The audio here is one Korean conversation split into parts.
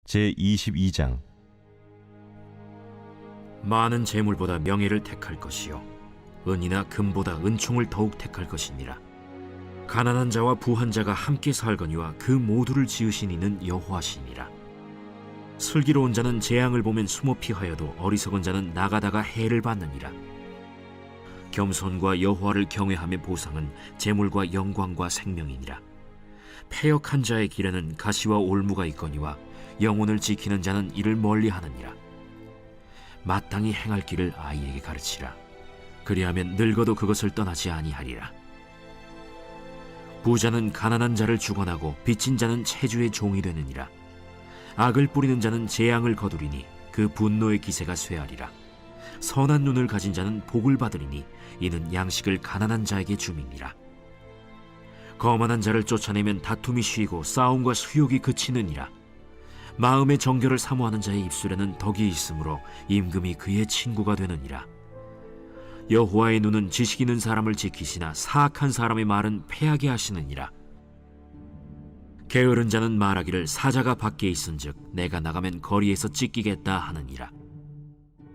제22장. 많은 재물보다 명예를 택할 것이요 은이나 금보다 은총을 더욱 택할 것이니라. 가난한 자와 부한 자가 함께 살거니와 그 모두를 지으신 이는 여호와시니라. 슬기로운 자는 재앙을 보면 숨어 피하여도 어리석은 자는 나가다가 해를 받느니라. 겸손과 여호와를 경외함의 보상은 재물과 영광과 생명이니라. 패역한 자의 길에는 가시와 올무가 있거니와 영혼을 지키는 자는 이를 멀리하느니라. 마땅히 행할 길을 아이에게 가르치라. 그리하면 늙어도 그것을 떠나지 아니하리라. 부자는 가난한 자를 주관하고 빚진 자는 체주의 종이 되느니라. 악을 뿌리는 자는 재앙을 거두리니 그 분노의 기세가 쇠하리라. 선한 눈을 가진 자는 복을 받으리니 이는 양식을 가난한 자에게 줌이니라. 거만한 자를 쫓아내면 다툼이 쉬고 싸움과 수욕이 그치느니라. 마음의 정결을 사모하는 자의 입술에는 덕이 있으므로 임금이 그의 친구가 되느니라. 여호와의 눈은 지식 있는 사람을 지키시나 사악한 사람의 말은 패하게 하시느니라. 게으른 자는 말하기를 사자가 밖에 있은즉 내가 나가면 거리에서 찢기겠다 하느니라.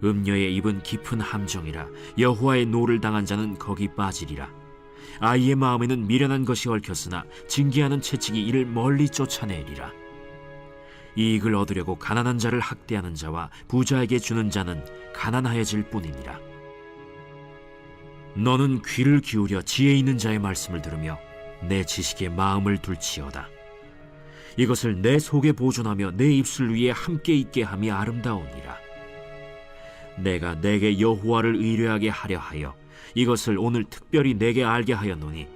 음녀의 입은 깊은 함정이라. 여호와의 노를 당한 자는 거기 빠지리라. 아이의 마음에는 미련한 것이 얽혔으나 징계하는 채찍이 이를 멀리 쫓아내리라. 이익을 얻으려고 가난한 자를 학대하는 자와 부자에게 주는 자는 가난하여질 뿐이니라. 너는 귀를 기울여 지혜 있는 자의 말씀을 들으며 내 지식에 마음을 둘지어다. 이것을 내 속에 보존하며 내 입술 위에 함께 있게 함이 아름다우니라. 내가 내게 여호와를 의뢰하게 하려 하여 이것을 오늘 특별히 내게 알게 하였노니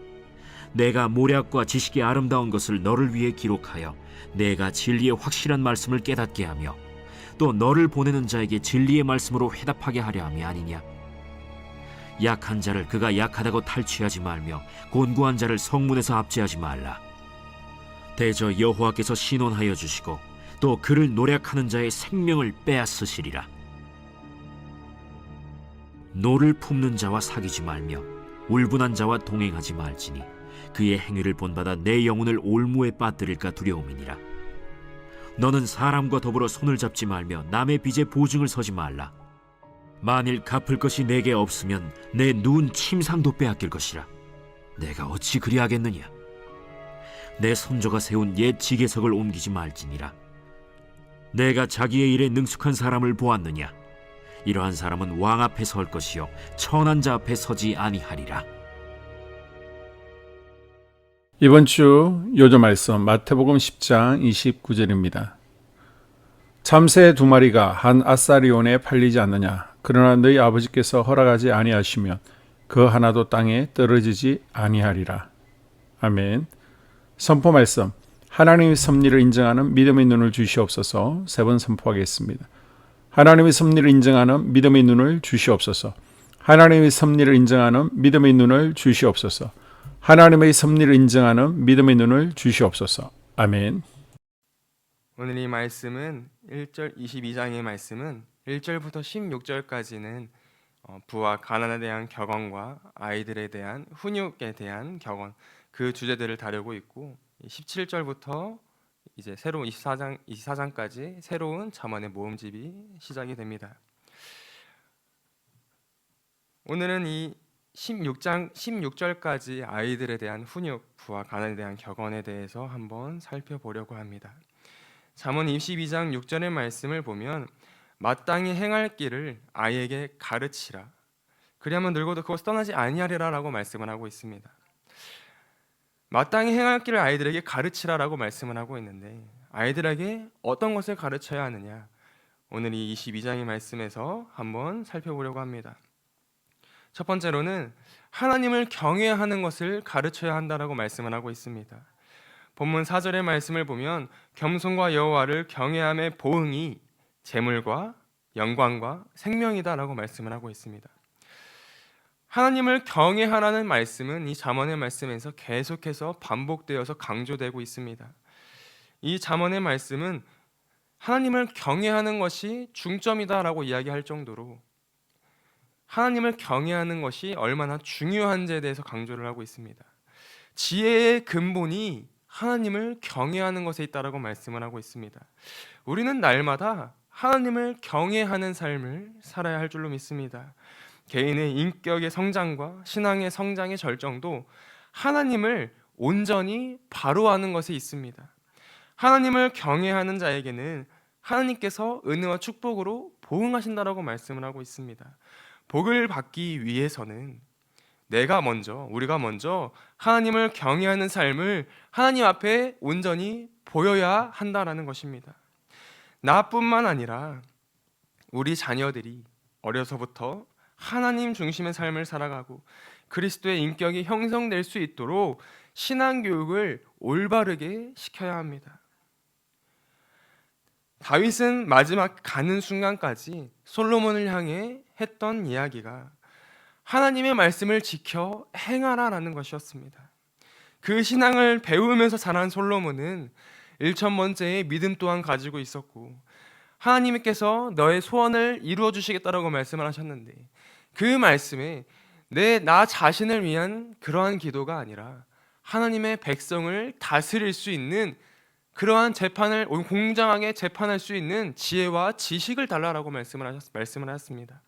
내가 모략과 지식의 아름다운 것을 너를 위해 기록하여 내가 진리의 확실한 말씀을 깨닫게 하며 또 너를 보내는 자에게 진리의 말씀으로 회답하게 하려 함이 아니냐. 약한 자를 그가 약하다고 탈취하지 말며 곤고한 자를 성문에서 압제하지 말라. 대저 여호와께서 신원하여 주시고 또 그를 노략하는 자의 생명을 빼앗으시리라. 노를 품는 자와 사귀지 말며 울분한 자와 동행하지 말지니 그의 행위를 본받아 내 영혼을 올무에 빠뜨릴까 두려움이니라. 너는 사람과 더불어 손을 잡지 말며 남의 빚에 보증을 서지 말라. 만일 갚을 것이 내게 없으면 내 누운 침상도 빼앗길 것이라. 내가 어찌 그리하겠느냐. 내 손조가 세운 옛 지게석을 옮기지 말지니라. 내가 자기의 일에 능숙한 사람을 보았느냐. 이러한 사람은 왕 앞에 설 것이요 천한 자 앞에 서지 아니하리라. 이번 주 요조 말씀 마태복음 10장 29절입니다. 참새 2마리가 한 아사리온에 팔리지 않느냐. 그러나 너희 아버지께서 허락하지 아니하시면 그 하나도 땅에 떨어지지 아니하리라. 아멘. 선포 말씀. 하나님의 섭리를 인정하는 믿음의 눈을 주시옵소서. 3번 선포하겠습니다. 하나님의 섭리를 인정하는 믿음의 눈을 주시옵소서. 하나님의 섭리를 인정하는 믿음의 눈을 주시옵소서. 하나님의 섭리를 인정하는 믿음의 눈을 주시옵소서. 아멘. 오늘 이 말씀은 1절 22장의 말씀은 1절부터 16절까지는 부와 가난에 대한 격언과 아이들에 대한 훈육에 대한 격언, 그 주제들을 다루고 있고 17절부터 이제 새로운 24장까지 새로운 잠언의 모음집이 시작이 됩니다. 오늘은 이 16장 16절까지 아이들에 대한 훈육, 부와 가난에 대한 격언에 대해서 한번 살펴보려고 합니다. 잠언 22장 6절의 말씀을 보면 마땅히 행할 길을 아이에게 가르치라. 그리하면 늙어도 그것을 떠나지 아니하리라라고 말씀을 하고 있습니다. 마땅히 행할 길을 아이들에게 가르치라라고 말씀을 하고 있는데 아이들에게 어떤 것을 가르쳐야 하느냐? 오늘 이 22장의 말씀에서 한번 살펴보려고 합니다. 첫 번째로는 하나님을 경외하는 것을 가르쳐야 한다라고 말씀을 하고 있습니다. 본문 4절의 말씀을 보면 겸손과 여호와를 경외함의 보응이 재물과 영광과 생명이다라고 말씀을 하고 있습니다. 하나님을 경외하라는 말씀은 이 잠언의 말씀에서 계속해서 반복되어서 강조되고 있습니다. 이 잠언의 말씀은 하나님을 경외하는 것이 중점이다라고 이야기할 정도로 하나님을 경외하는 것이 얼마나 중요한지에 대해서 강조를 하고 있습니다. 지혜의 근본이 하나님을 경외하는 것에 있다라고 말씀을 하고 있습니다. 우리는 날마다 하나님을 경외하는 삶을 살아야 할 줄로 믿습니다. 개인의 인격의 성장과 신앙의 성장의 절정도 하나님을 온전히 바로하는 것에 있습니다. 하나님을 경외하는 자에게는 하나님께서 은혜와 축복으로 보응하신다라고 말씀을 하고 있습니다. 복을 받기 위해서는 우리가 먼저 하나님을 경외하는 삶을 하나님 앞에 온전히 보여야 한다라는 것입니다. 나뿐만 아니라 우리 자녀들이 어려서부터 하나님 중심의 삶을 살아가고 그리스도의 인격이 형성될 수 있도록 신앙 교육을 올바르게 시켜야 합니다. 다윗은 마지막 가는 순간까지 솔로몬을 향해 했던 이야기가 하나님의 말씀을 지켜 행하라라는 것이었습니다. 그 신앙을 배우면서 자란 솔로몬은 1000번째의 믿음 또한 가지고 있었고 하나님께서 너의 소원을 이루어 주시겠다라고 말씀을 하셨는데 그 말씀에 나 자신을 위한 그러한 기도가 아니라 하나님의 백성을 다스릴 수 있는 그러한 재판을 공정하게 재판할 수 있는 지혜와 지식을 달라라고 말씀을 하셨습니다.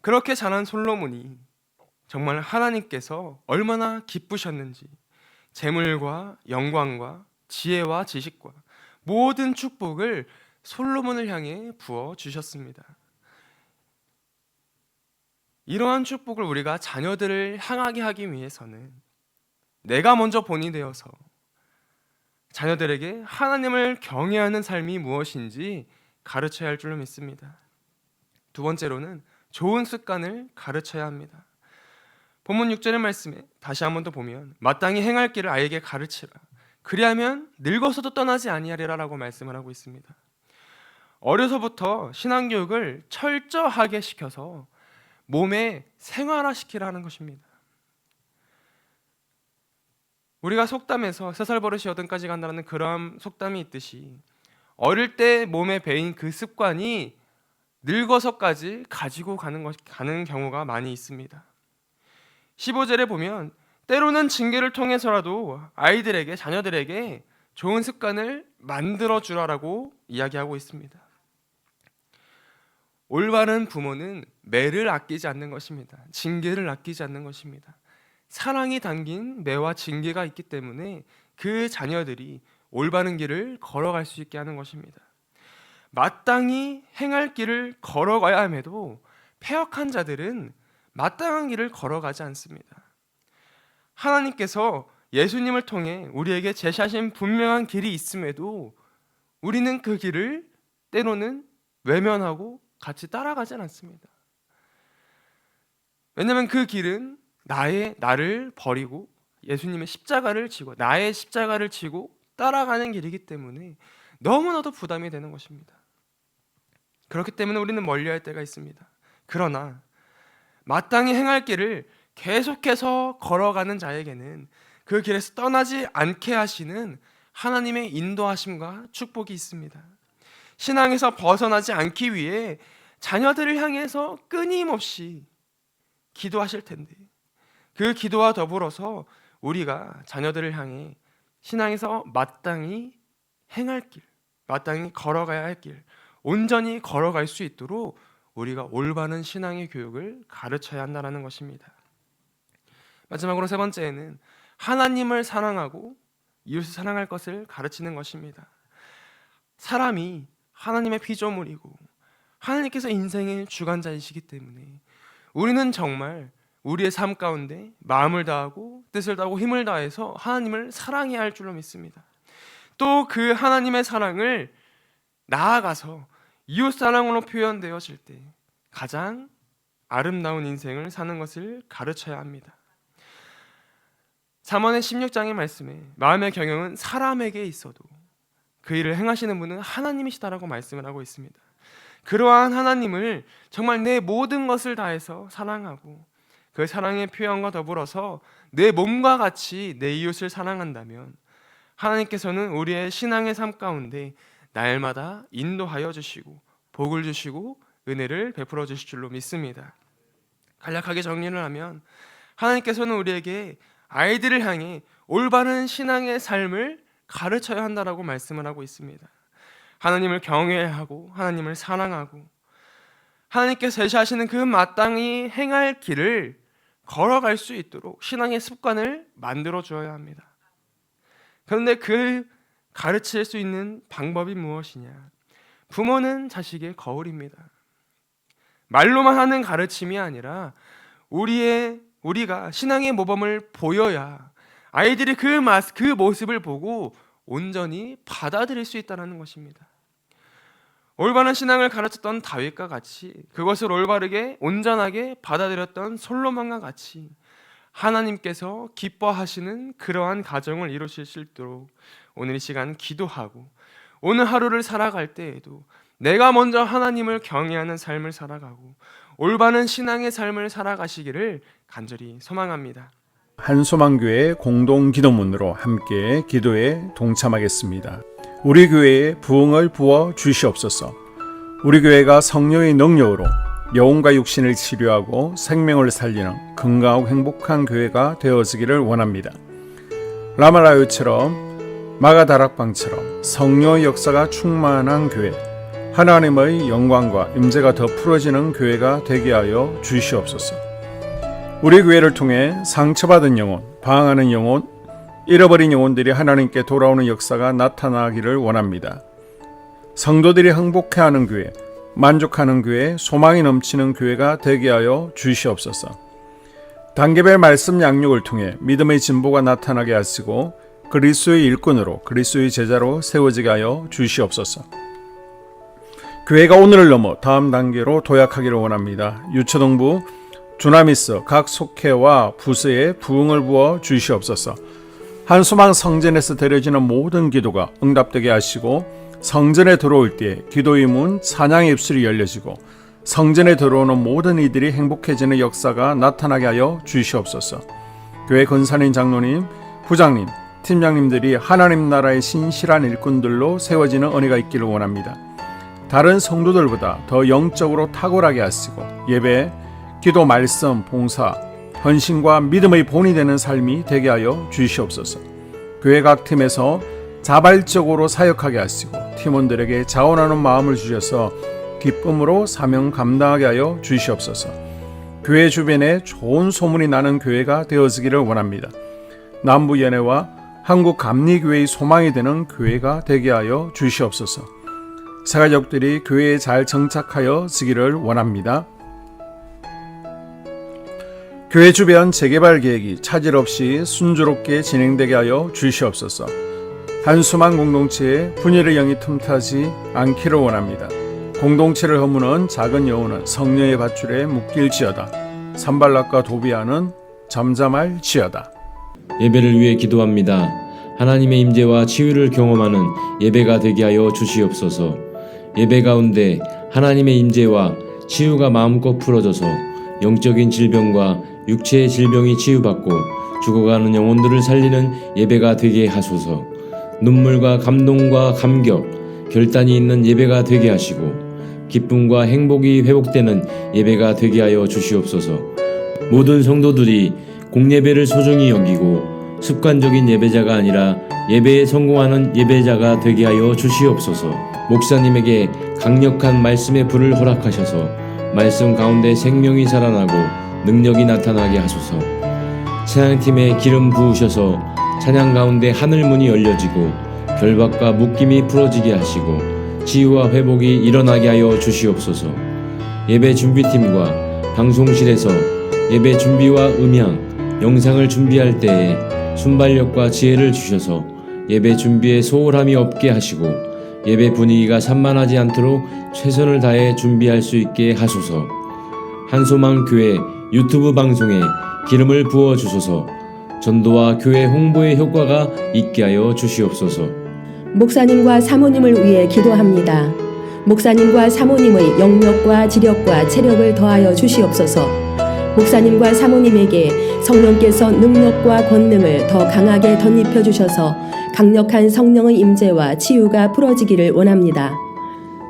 그렇게 자란 솔로몬이 정말 하나님께서 얼마나 기쁘셨는지 재물과 영광과 지혜와 지식과 모든 축복을 솔로몬을 향해 부어 주셨습니다. 이러한 축복을 우리가 자녀들을 향하게 하기 위해서는 내가 먼저 본이 되어서 자녀들에게 하나님을 경외하는 삶이 무엇인지 가르쳐야 할 줄로 믿습니다. 두 번째로는 좋은 습관을 가르쳐야 합니다. 본문 6절의 말씀에 다시 한번 더 보면 마땅히 행할 길을 아이에게 가르치라. 그리하면 늙어서도 떠나지 아니하리라라고 말씀을 하고 있습니다. 어려서부터 신앙교육을 철저하게 시켜서 몸에 생활화시키라는 것입니다. 우리가 속담에서 3살 버릇이 8까지 간다는 그러한 속담이 있듯이 어릴 때 몸에 배인 그 습관이 늙어서까지 가지고 가는 경우가 많이 있습니다. 15절에 보면 때로는 징계를 통해서라도 자녀들에게 좋은 습관을 만들어 주라라고 이야기하고 있습니다. 올바른 부모는 매를 아끼지 않는 것입니다. 징계를 아끼지 않는 것입니다. 사랑이 담긴 매와 징계가 있기 때문에 그 자녀들이 올바른 길을 걸어갈 수 있게 하는 것입니다. 마땅히 행할 길을 걸어가야 함에도 패역한 자들은 마땅한 길을 걸어가지 않습니다. 하나님께서 예수님을 통해 우리에게 제시하신 분명한 길이 있음에도 우리는 그 길을 때로는 외면하고 같이 따라가진 않습니다. 왜냐하면 그 길은 나를 버리고 예수님의 십자가를 지고 나의 십자가를 지고 따라가는 길이기 때문에 너무나도 부담이 되는 것입니다. 그렇기 때문에 우리는 멀리할 때가 있습니다. 그러나 마땅히 행할 길을 계속해서 걸어가는 자에게는 그 길에서 떠나지 않게 하시는 하나님의 인도하심과 축복이 있습니다. 신앙에서 벗어나지 않기 위해 자녀들을 향해서 끊임없이 기도하실 텐데 그 기도와 더불어서 우리가 자녀들을 향해 신앙에서 마땅히 행할 길, 마땅히 걸어가야 할 길, 온전히 걸어갈 수 있도록 우리가 올바른 신앙의 교육을 가르쳐야 한다는 것입니다. 마지막으로 세 번째는 하나님을 사랑하고 이웃을 사랑할 것을 가르치는 것입니다. 사람이 하나님의 피조물이고 하나님께서 인생의 주관자이시기 때문에 우리는 정말 우리의 삶 가운데 마음을 다하고 뜻을 다하고 힘을 다해서 하나님을 사랑해야 할 줄로 믿습니다. 또 그 하나님의 사랑을 나아가서 이웃 사랑으로 표현되어질 때 가장 아름다운 인생을 사는 것을 가르쳐야 합니다. 잠언의 16장의 말씀에 마음의 경영은 사람에게 있어도 그 일을 행하시는 분은 하나님이시다라고 말씀을 하고 있습니다. 그러한 하나님을 정말 내 모든 것을 다해서 사랑하고 그 사랑의 표현과 더불어서 내 몸과 같이 내 이웃을 사랑한다면 하나님께서는 우리의 신앙의 삶 가운데 날마다 인도하여 주시고 복을 주시고 은혜를 베풀어 주실 줄로 믿습니다. 간략하게 정리를 하면 하나님께서는 우리에게 아이들을 향해 올바른 신앙의 삶을 가르쳐야 한다라고 말씀을 하고 있습니다. 하나님을 경외하고 하나님을 사랑하고 하나님께서 제시하시는 그 마땅히 행할 길을 걸어갈 수 있도록 신앙의 습관을 만들어 주어야 합니다. 그런데 그 가르칠 수 있는 방법이 무엇이냐? 부모는 자식의 거울입니다. 말로만 하는 가르침이 아니라 우리가 신앙의 모범을 보여야 아이들이 그 모습을 보고 온전히 받아들일 수 있다는 것입니다. 올바른 신앙을 가르쳤던 다윗과 같이 그것을 올바르게 온전하게 받아들였던 솔로몬과 같이 하나님께서 기뻐하시는 그러한 가정을 이루실 수 있도록 오늘 이 시간 기도하고 오늘 하루를 살아갈 때에도 내가 먼저 하나님을 경외하는 삶을 살아가고 올바른 신앙의 삶을 살아가시기를 간절히 소망합니다. 한소망교회 공동 기도문으로 함께 기도에 동참하겠습니다. 우리 교회에 부흥을 부어 주시옵소서. 우리 교회가 성령의 능력으로 영혼과 육신을 치료하고 생명을 살리는 건강하고 행복한 교회가 되어지기를 원합니다. 라말라요처럼 마가다락방처럼 성령의 역사가 충만한 교회, 하나님의 영광과 임재가 더 풀어지는 교회가 되게 하여 주시옵소서. 우리 교회를 통해 상처받은 영혼, 방황하는 영혼, 잃어버린 영혼들이 하나님께 돌아오는 역사가 나타나기를 원합니다. 성도들이 행복해하는 교회, 만족하는 교회, 소망이 넘치는 교회가 되게 하여 주시옵소서. 단계별 말씀 양육을 통해 믿음의 진보가 나타나게 하시고 그리스도의 일꾼으로 그리스도의 제자로 세워지게 하여 주시옵소서. 교회가 오늘을 넘어 다음 단계로 도약하기를 원합니다. 유초동부 주나미스 각 속회와 부서에 부흥을 부어 주시옵소서. 한소망 성전에서 드려지는 모든 기도가 응답되게 하시고 성전에 들어올 때 기도의 문 찬양의 입술이 열려지고 성전에 들어오는 모든 이들이 행복해지는 역사가 나타나게 하여 주시옵소서. 교회 권사님, 장로님, 부장님, 팀장님들이 하나님 나라의 신실한 일꾼들로 세워지는 은혜가 있기를 원합니다. 다른 성도들보다 더 영적으로 탁월하게 하시고 예배, 기도, 말씀, 봉사, 헌신과 믿음의 본이 되는 삶이 되게 하여 주시옵소서. 교회 각 팀에서 자발적으로 사역하게 하시고 팀원들에게 자원하는 마음을 주셔서 기쁨으로 사명 감당하게 하여 주시옵소서. 교회 주변에 좋은 소문이 나는 교회가 되어지기를 원합니다. 남부연회와 한국감리교회의 소망이 되는 교회가 되게 하여 주시옵소서. 새가족들이 교회에 잘 정착하여 지기를 원합니다. 교회 주변 재개발 계획이 차질 없이 순조롭게 진행되게 하여 주시옵소서. 한수망 공동체에 분열의 영이 틈타지 않기를 원합니다. 공동체를 허무는 작은 여우는 성령의 밧줄에 묶일지어다. 산발락과 도비아는 잠잠할지어다. 예배를 위해 기도합니다. 하나님의 임재와 치유를 경험하는 예배가 되게 하여 주시옵소서. 예배 가운데 하나님의 임재와 치유가 마음껏 풀어져서 영적인 질병과 육체의 질병이 치유받고 죽어가는 영혼들을 살리는 예배가 되게 하소서. 눈물과 감동과 감격, 결단이 있는 예배가 되게 하시고 기쁨과 행복이 회복되는 예배가 되게 하여 주시옵소서. 모든 성도들이 공예배를 소중히 여기고 습관적인 예배자가 아니라 예배에 성공하는 예배자가 되게 하여 주시옵소서. 목사님에게 강력한 말씀의 불을 허락하셔서 말씀 가운데 생명이 살아나고 능력이 나타나게 하소서. 찬양팀에 기름 부으셔서 찬양 가운데 하늘문이 열려지고 결박과 묶임이 풀어지게 하시고 치유와 회복이 일어나게 하여 주시옵소서. 예배 준비팀과 방송실에서 예배 준비와 음향, 영상을 준비할 때에 순발력과 지혜를 주셔서 예배 준비에 소홀함이 없게 하시고 예배 분위기가 산만하지 않도록 최선을 다해 준비할 수 있게 하소서. 한소망 교회 유튜브 방송에 기름을 부어 주소서. 전도와 교회 홍보의 효과가 있게 하여 주시옵소서. 목사님과 사모님을 위해 기도합니다. 목사님과 사모님의 영력과 지력과 체력을 더하여 주시옵소서. 목사님과 사모님에게 성령께서 능력과 권능을 더 강하게 덧입혀 주셔서 강력한 성령의 임재와 치유가 풀어지기를 원합니다.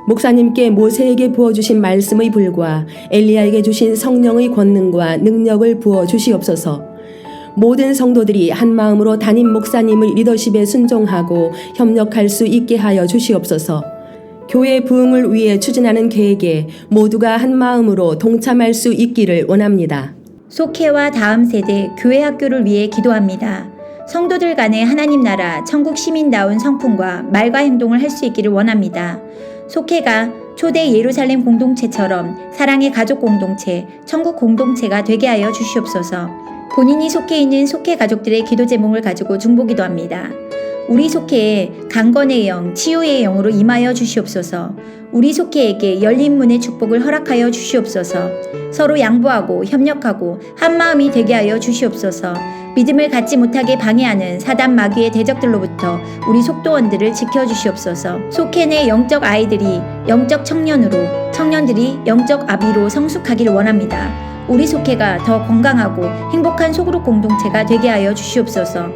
목사님께 모세에게 부어주신 말씀의 불과 엘리야에게 주신 성령의 권능과 능력을 부어 주시옵소서. 모든 성도들이 한 마음으로 담임 목사님의 리더십에 순종하고 협력할 수 있게 하여 주시옵소서. 교회 부흥을 위해 추진하는 계획에 모두가 한 마음으로 동참할 수 있기를 원합니다. 속회와 다음 세대 교회 학교를 위해 기도합니다. 성도들 간의 하나님 나라 천국 시민다운 성품과 말과 행동을 할 수 있기를 원합니다. 속회가 초대 예루살렘 공동체처럼 사랑의 가족 공동체, 천국 공동체가 되게 하여 주시옵소서. 본인이 속해 있는 속회 가족들의 기도 제목을 가지고 중보기도합니다. 우리 속회에 강건의 영, 치유의 영으로 임하여 주시옵소서. 우리 속회에게 열린 문의 축복을 허락하여 주시옵소서. 서로 양보하고 협력하고 한 마음이 되게 하여 주시옵소서. 믿음을 갖지 못하게 방해하는 사단 마귀의 대적들로부터 우리 속도원들을 지켜주시옵소서. 속회 내 영적 아이들이 영적 청년으로, 청년들이 영적 아비로 성숙하길 원합니다. 우리 속회가 더 건강하고 행복한 소그룹 공동체가 되게 하여 주시옵소서.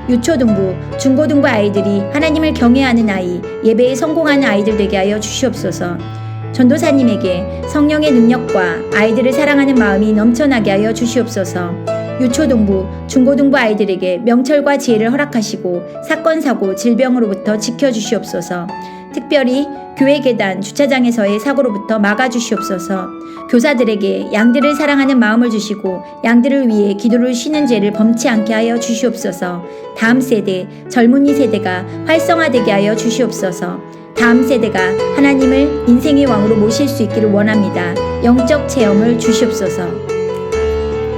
유초등부, 중고등부 아이들이 하나님을 경외하는 아이, 예배에 성공하는 아이들 되게 하여 주시옵소서. 전도사님에게 성령의 능력과 아이들을 사랑하는 마음이 넘쳐나게 하여 주시옵소서. 유초등부, 중고등부 아이들에게 명철과 지혜를 허락하시고 사건, 사고, 질병으로부터 지켜주시옵소서. 특별히 교회 계단, 주차장에서의 사고로부터 막아주시옵소서. 교사들에게 양들을 사랑하는 마음을 주시고 양들을 위해 기도를 쉬는 죄를 범치 않게 하여 주시옵소서. 다음 세대, 젊은이 세대가 활성화되게 하여 주시옵소서. 다음 세대가 하나님을 인생의 왕으로 모실 수 있기를 원합니다. 영적 체험을 주시옵소서.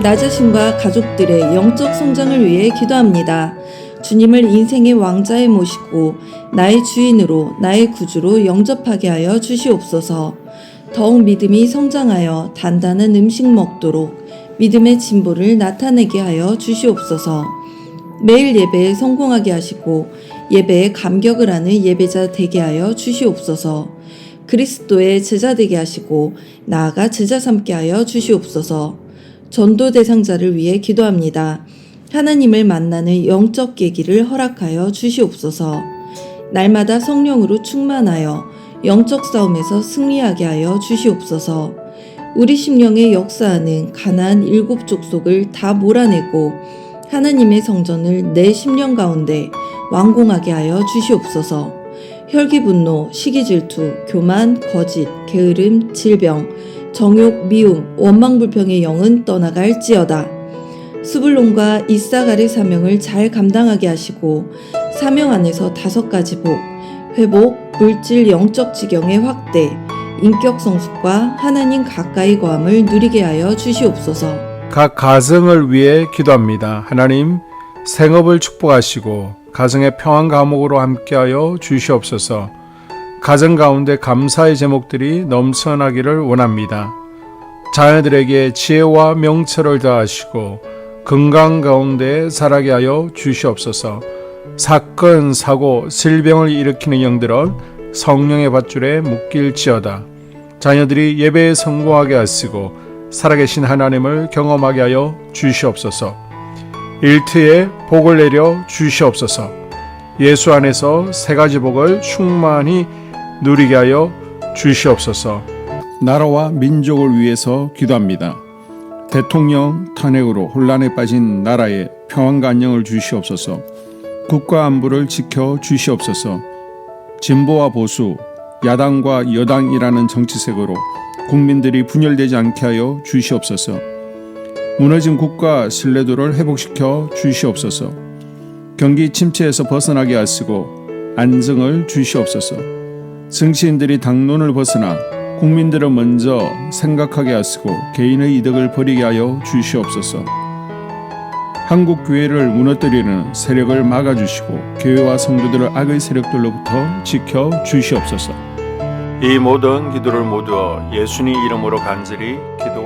나 자신과 가족들의 영적 성장을 위해 기도합니다. 주님을 인생의 왕자에 모시고 나의 주인으로, 나의 구주로 영접하게 하여 주시옵소서. 더욱 믿음이 성장하여 단단한 음식 먹도록 믿음의 진보를 나타내게 하여 주시옵소서. 매일 예배에 성공하게 하시고 예배에 감격을 하는 예배자 되게 하여 주시옵소서. 그리스도의 제자 되게 하시고 나아가 제자 삼게 하여 주시옵소서. 전도 대상자를 위해 기도합니다. 하나님을 만나는 영적 계기를 허락하여 주시옵소서. 날마다 성령으로 충만하여 영적 싸움에서 승리하게 하여 주시옵소서. 우리 심령에 역사하는 가나안 7 족속을 다 몰아내고 하나님의 성전을 내 심령 가운데 완공하게 하여 주시옵소서. 혈기 분노, 시기 질투, 교만, 거짓, 게으름, 질병, 정욕, 미움, 원망불평의 영은 떠나갈지어다. 스불론과 이사갈의 사명을 잘 감당하게 하시고 사명 안에서 5가지 복, 회복, 물질 영적 지경의 확대, 인격 성숙과 하나님 가까이 거함을 누리게 하여 주시옵소서. 각 가정을 위해 기도합니다. 하나님, 생업을 축복하시고 가정의 평안 감옥으로 함께하여 주시옵소서. 가정 가운데 감사의 제목들이 넘쳐나기를 원합니다. 자녀들에게 지혜와 명철을 더하시고 건강 가운데 자라게 하여 주시옵소서. 사건, 사고, 질병을 일으키는 영들은 성령의 밧줄에 묶일지어다. 자녀들이 예배에 성공하게 하시고 살아계신 하나님을 경험하게 하여 주시옵소서. 일터에 복을 내려 주시옵소서. 예수 안에서 3가지 복을 충만히 누리게 하여 주시옵소서. 나라와 민족을 위해서 기도합니다. 대통령 탄핵으로 혼란에 빠진 나라에 평안과 안녕을 주시옵소서. 국가 안보를 지켜 주시옵소서. 진보와 보수, 야당과 여당이라는 정치색으로 국민들이 분열되지 않게 하여 주시옵소서. 무너진 국가 신뢰도를 회복시켜 주시옵소서. 경기 침체에서 벗어나게 하시고 안정을 주시옵소서. 정치인들이 당론을 벗어나 국민들을 먼저 생각하게 하시고 개인의 이득을 버리게 하여 주시옵소서. 한국 교회를 무너뜨리는 세력을 막아주시고 교회와 성도들을 악의 세력들로부터 지켜 주시옵소서. 이 모든 기도를 모두 예수님 이름으로 간절히 기도